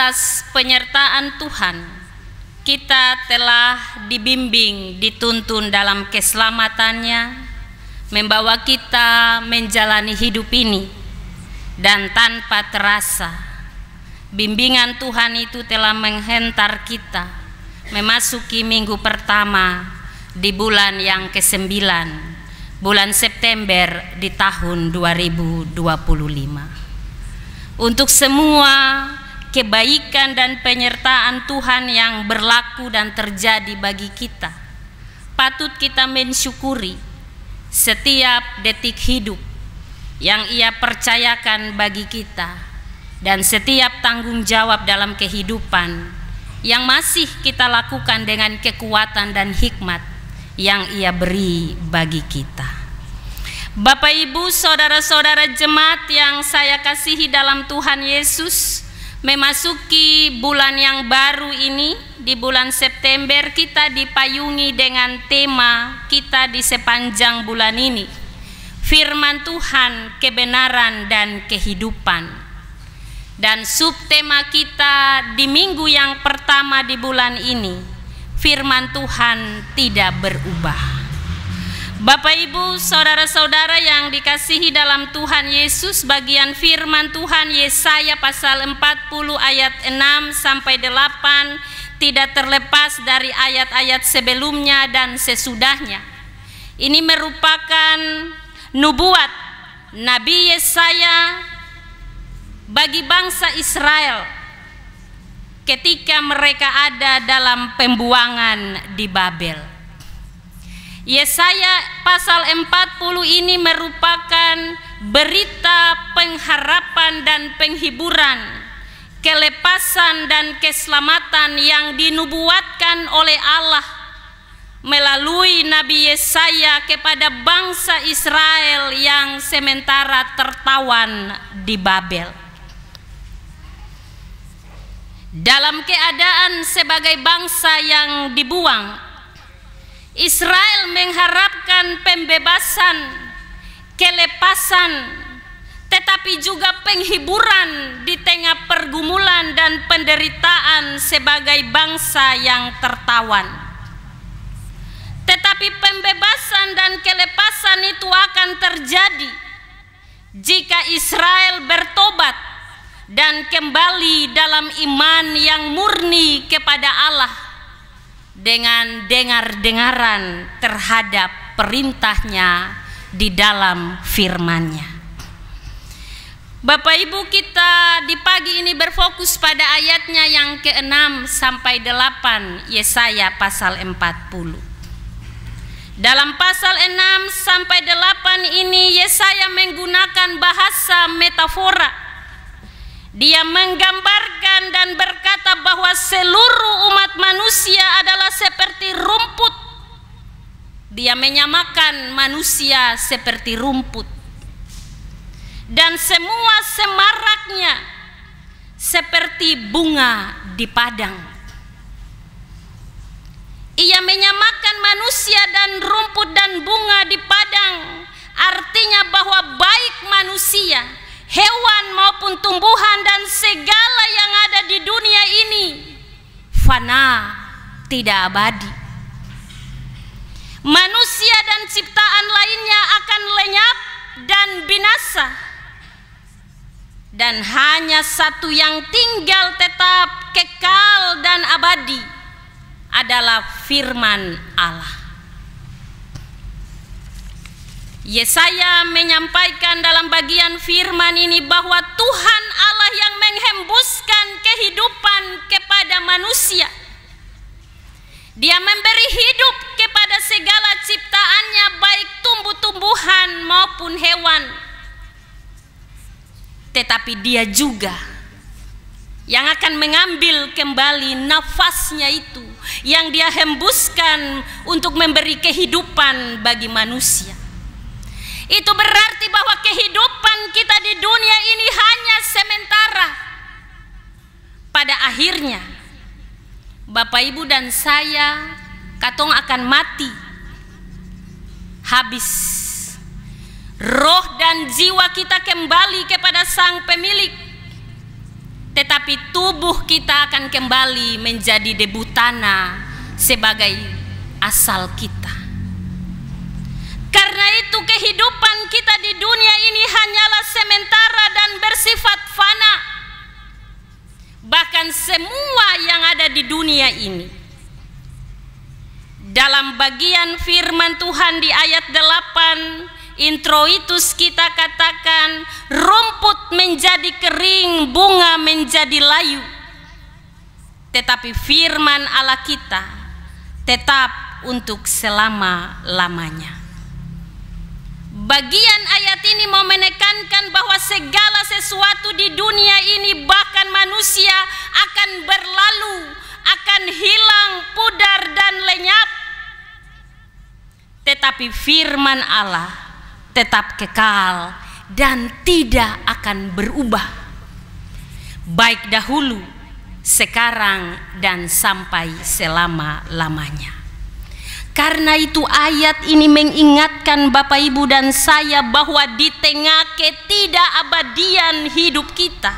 atas penyertaan Tuhan, kita telah dibimbing, dituntun dalam keselamatannya, membawa kita menjalani hidup ini, dan tanpa terasa bimbingan Tuhan itu telah menghantar kita memasuki minggu pertama di bulan yang ke-9, bulan September di tahun 2025. Untuk semua kebaikan dan penyertaan Tuhan yang berlaku dan terjadi bagi kita, patut kita mensyukuri setiap detik hidup yang Ia percayakan bagi kita, dan setiap tanggung jawab dalam kehidupan yang masih kita lakukan dengan kekuatan dan hikmat yang Ia beri bagi kita. Bapak, Ibu, saudara-saudara jemaat yang saya kasihi dalam Tuhan Yesus, memasuki bulan yang baru ini, di bulan September, kita dipayungi dengan tema kita di sepanjang bulan ini, firman Tuhan, kebenaran dan kehidupan. Dan subtema kita di minggu yang pertama di bulan ini, firman Tuhan tidak berubah. Bapak, Ibu, saudara-saudara yang dikasihi dalam Tuhan Yesus, bagian firman Tuhan Yesaya pasal 40 ayat 6 sampai 8 tidak terlepas dari ayat-ayat sebelumnya dan sesudahnya. Ini merupakan nubuat Nabi Yesaya bagi bangsa Israel ketika mereka ada dalam pembuangan di Babel. Yesaya pasal 40 ini merupakan berita pengharapan dan penghiburan, kelepasan dan keselamatan yang dinubuatkan oleh Allah melalui Nabi Yesaya kepada bangsa Israel yang sementara tertawan di Babel. Dalam keadaan sebagai bangsa yang dibuang, Israel mengharapkan pembebasan, kelepasan, tetapi juga penghiburan di tengah pergumulan dan penderitaan sebagai bangsa yang tertawan. Tetapi pembebasan dan kelepasan itu akan terjadi jika Israel bertobat dan kembali dalam iman yang murni kepada Allah, dengan dengar-dengaran terhadap perintahnya di dalam firman-Nya. Bapak, Ibu, kita di pagi ini berfokus pada ayatnya yang ke-6 sampai 8 Yesaya pasal 40. Dalam pasal 6 sampai 8 ini Yesaya menggunakan bahasa metafora. Dia menggambarkan dan berkata bahwa seluruh umat manusia adalah seperti rumput. Dia menyamakan manusia seperti rumput, dan semua semaraknya seperti bunga di padang. Ia menyamakan manusia dan rumput dan bunga di padang, artinya bahwa baik manusia, hewan maupun tumbuhan dan segala yang ada di dunia ini fana, tidak abadi. Manusia dan ciptaan lainnya akan lenyap dan binasa, dan hanya satu yang tinggal tetap kekal dan abadi adalah firman Allah. Yesaya menyampaikan dalam bagian firman ini bahwa Tuhan Allah yang menghembuskan kehidupan kepada manusia. Dia memberi hidup kepada segala ciptaannya, baik tumbuh-tumbuhan maupun hewan. Tetapi Dia juga yang akan mengambil kembali nafasnya itu yang Dia hembuskan untuk memberi kehidupan bagi manusia. Itu berarti bahwa kehidupan kita di dunia ini hanya sementara. Pada akhirnya, Bapak, Ibu, dan saya, katong akan mati. Habis. Roh dan jiwa kita kembali kepada Sang Pemilik. tetapi tubuh kita akan kembali menjadi debu tanah sebagai asal kita. Karena itu kehidupan kita di dunia ini hanyalah sementara dan bersifat fana. Bahkan semua yang ada di dunia ini. Dalam bagian firman Tuhan di ayat 8, introitus kita katakan, rumput menjadi kering, bunga menjadi layu. Tetapi firman Allah kita tetap untuk selama-lamanya. Bagian ayat ini mau menekankan bahwa segala sesuatu di dunia ini, bahkan manusia, akan berlalu, akan hilang, pudar dan lenyap. Tetapi firman Allah tetap kekal dan tidak akan berubah, baik dahulu, sekarang, dan sampai selama-lamanya. Karena itu ayat ini mengingatkan Bapak Ibu dan saya bahwa di tengah ketidakabadian hidup kita,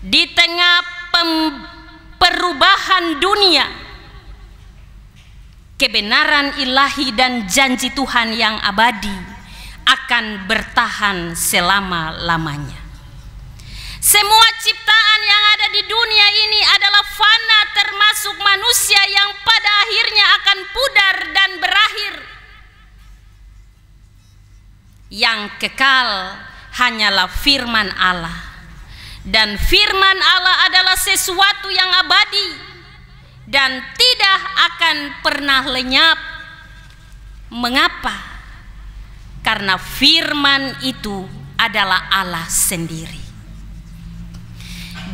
di tengah perubahan dunia, kebenaran ilahi dan janji Tuhan yang abadi akan bertahan selama-lamanya. Semua ciptaan yang ada di dunia ini adalah fana, termasuk manusia yang pada akhirnya akan pudar dan berakhir. Yang kekal hanyalah firman Allah. Dan firman Allah adalah sesuatu yang abadi dan tidak akan pernah lenyap. Mengapa? Karena firman itu adalah Allah sendiri.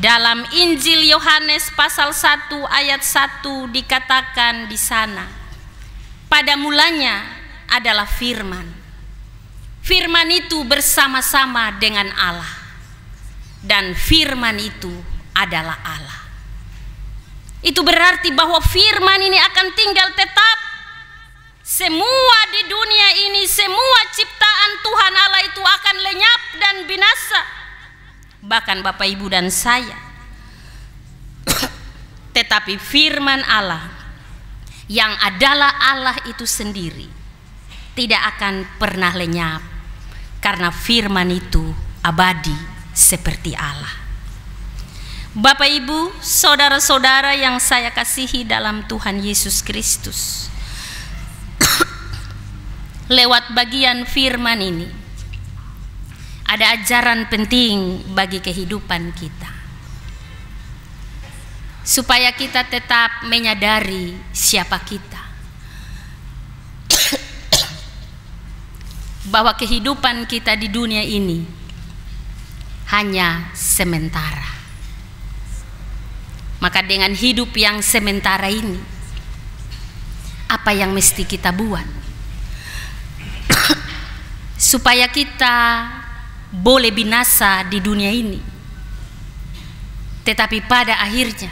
Dalam Injil Yohanes pasal 1 ayat 1 dikatakan di sana, pada mulanya adalah firman. Firman itu bersama-sama dengan Allah, dan firman itu adalah Allah. Itu berarti bahwa firman ini akan tinggal tetap. Semua di dunia ini, semua ciptaan Tuhan Allah itu akan lenyap dan binasa. Bahkan Bapak Ibu dan saya. Tetapi firman Allah yang adalah Allah itu sendiri tidak akan pernah lenyap, karena firman itu abadi seperti Allah. Bapak Ibu, saudara-saudara yang saya kasihi dalam Tuhan Yesus Kristus, lewat bagian firman ini ada ajaran penting bagi kehidupan kita, supaya kita tetap menyadari siapa kita, bahwa kehidupan kita di dunia ini hanya sementara. Maka dengan hidup yang sementara ini, apa yang mesti kita buat supaya kita boleh binasa di dunia ini, tetapi pada akhirnya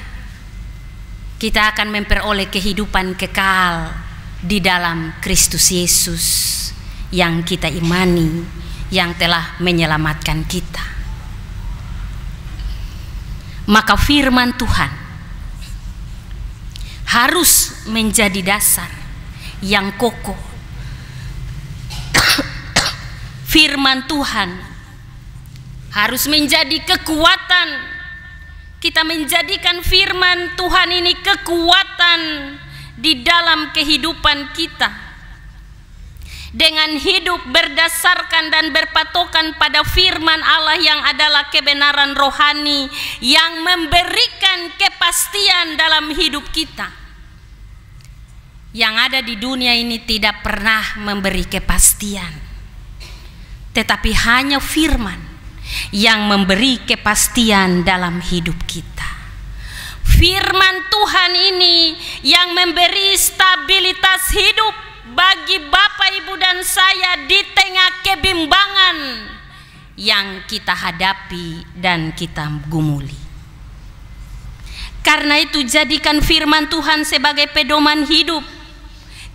kita akan memperoleh kehidupan kekal di dalam Kristus Yesus yang kita imani, yang telah menyelamatkan kita. Maka firman Tuhan harus menjadi dasar yang kokoh. Firman Tuhan harus menjadi kekuatan. Kita menjadikan firman Tuhan ini kekuatan di dalam kehidupan kita. Dengan hidup berdasarkan dan berpatokan pada firman Allah yang adalah kebenaran rohani yang memberikan kepastian dalam hidup kita. Yang ada di dunia ini tidak pernah memberi kepastian, tetapi hanya firman yang memberi kepastian dalam hidup kita. Firman Tuhan ini yang memberi stabilitas hidup bagi Bapak, Ibu dan saya di tengah kebimbangan yang kita hadapi dan kita gumuli. Karena itu jadikan firman Tuhan sebagai pedoman hidup,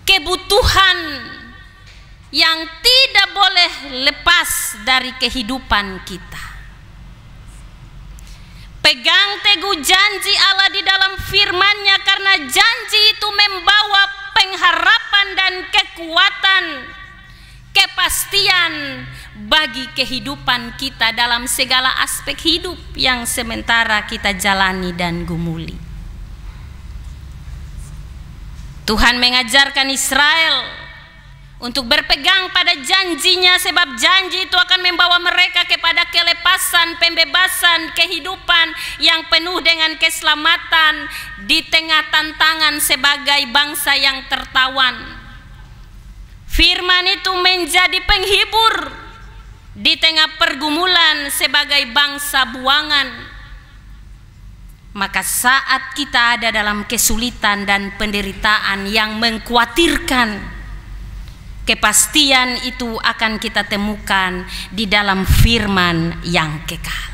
kebutuhan yang tidak boleh lepas dari kehidupan kita. Pegang teguh janji Allah di dalam firman-Nya, karena janji itu membawa pengharapan dan kekuatan, kepastian bagi kehidupan kita dalam segala aspek hidup yang sementara kita jalani dan gumuli. Tuhan mengajarkan Israel untuk berpegang pada janjinya, sebab janji itu akan membawa mereka kepada kelepasan, pembebasan, kehidupan yang penuh dengan keselamatan di tengah tantangan sebagai bangsa yang tertawan. Firman itu menjadi penghibur di tengah pergumulan sebagai bangsa buangan. Maka saat kita ada dalam kesulitan dan penderitaan yang mengkhawatirkan, kepastian itu akan kita temukan di dalam firman yang kekal.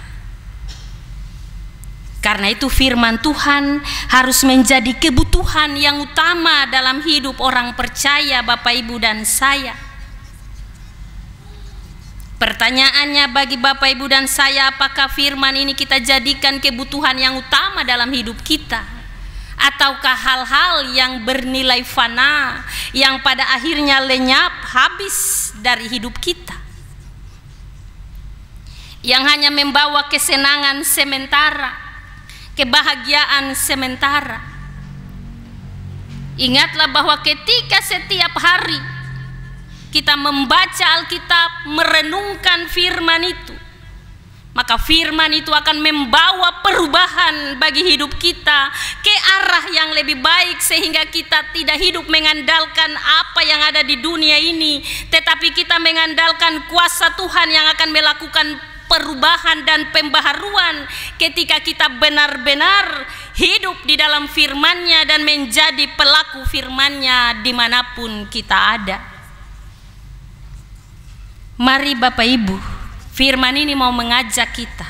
Karena itu firman Tuhan harus menjadi kebutuhan yang utama dalam hidup orang percaya, Bapak, Ibu, dan saya. Pertanyaannya bagi Bapak, Ibu, dan saya, apakah firman ini kita jadikan kebutuhan yang utama dalam hidup kita? Ataukah hal-hal yang bernilai fana, yang pada akhirnya lenyap, habis dari hidup kita, yang hanya membawa kesenangan sementara, kebahagiaan sementara? Ingatlah bahwa ketika setiap hari kita membaca Alkitab, merenungkan firman itu, maka firman itu akan membawa perubahan bagi hidup kita ke arah yang lebih baik, sehingga kita tidak hidup mengandalkan apa yang ada di dunia ini, tetapi kita mengandalkan kuasa Tuhan yang akan melakukan perubahan dan pembaharuan ketika kita benar-benar hidup di dalam firman-Nya dan menjadi pelaku firman-Nya dimanapun kita ada. Mari Bapak, Ibu, firman ini mau mengajak kita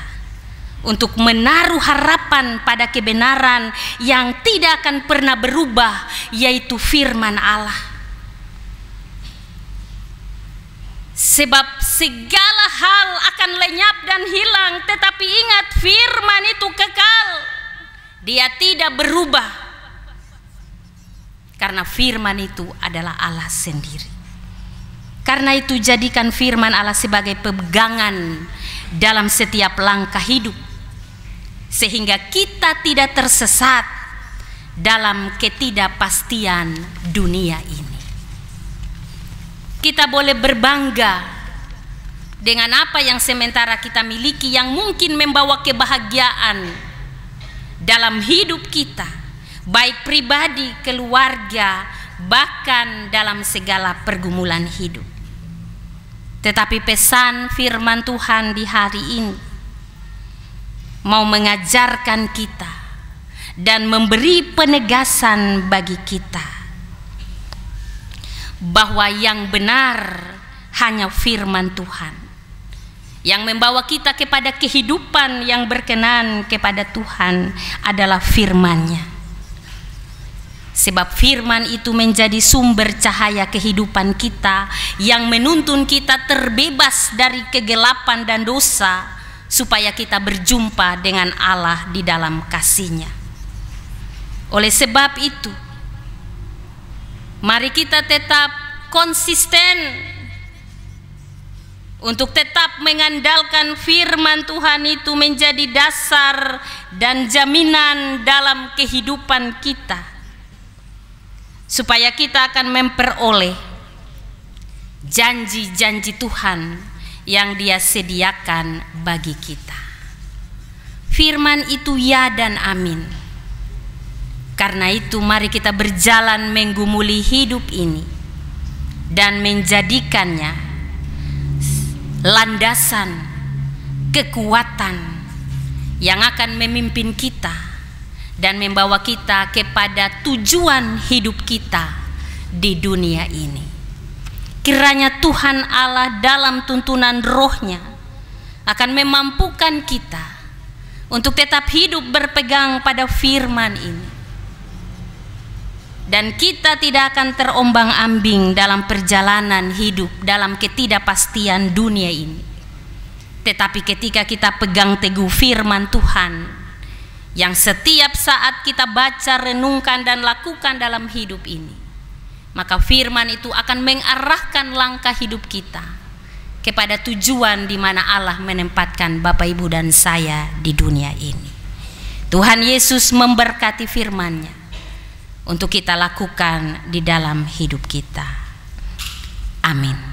untuk menaruh harapan pada kebenaran yang tidak akan pernah berubah, yaitu firman Allah. Sebab segala hal akan lenyap dan hilang, tetapi ingat, firman itu kekal. Dia tidak berubah, karena firman itu adalah Allah sendiri. Karena itu jadikan firman Allah sebagai pegangan dalam setiap langkah hidup, sehingga kita tidak tersesat dalam ketidakpastian dunia ini. Kita boleh berbangga dengan apa yang sementara kita miliki, yang mungkin membawa kebahagiaan dalam hidup kita, baik pribadi, keluarga, bahkan dalam segala pergumulan hidup. Tetapi pesan firman Tuhan di hari ini mau mengajarkan kita dan memberi penegasan bagi kita bahwa yang benar hanya firman Tuhan yang membawa kita kepada kehidupan yang berkenan kepada Tuhan adalah firman-Nya. Sebab firman itu menjadi sumber cahaya kehidupan kita yang menuntun kita terbebas dari kegelapan dan dosa, supaya kita berjumpa dengan Allah di dalam kasih-Nya. Oleh sebab itu, mari kita tetap konsisten untuk tetap mengandalkan firman Tuhan itu menjadi dasar dan jaminan dalam kehidupan kita, supaya kita akan memperoleh janji-janji Tuhan yang Dia sediakan bagi kita. Firman itu ya dan amin. Karena itu mari kita berjalan menggumuli hidup ini dan menjadikannya landasan kekuatan yang akan memimpin kita dan membawa kita kepada tujuan hidup kita di dunia ini. Kiranya Tuhan Allah dalam tuntunan Roh-Nya akan memampukan kita untuk tetap hidup berpegang pada firman ini, dan kita tidak akan terombang-ambing dalam perjalanan hidup dalam ketidakpastian dunia ini. Tetapi ketika kita pegang teguh firman Tuhan, yang setiap saat kita baca, renungkan, dan lakukan dalam hidup ini, maka firman itu akan mengarahkan langkah hidup kita kepada tujuan di mana Allah menempatkan Bapak, Ibu, dan saya di dunia ini. Tuhan Yesus memberkati firman-Nya untuk kita lakukan di dalam hidup kita. Amin.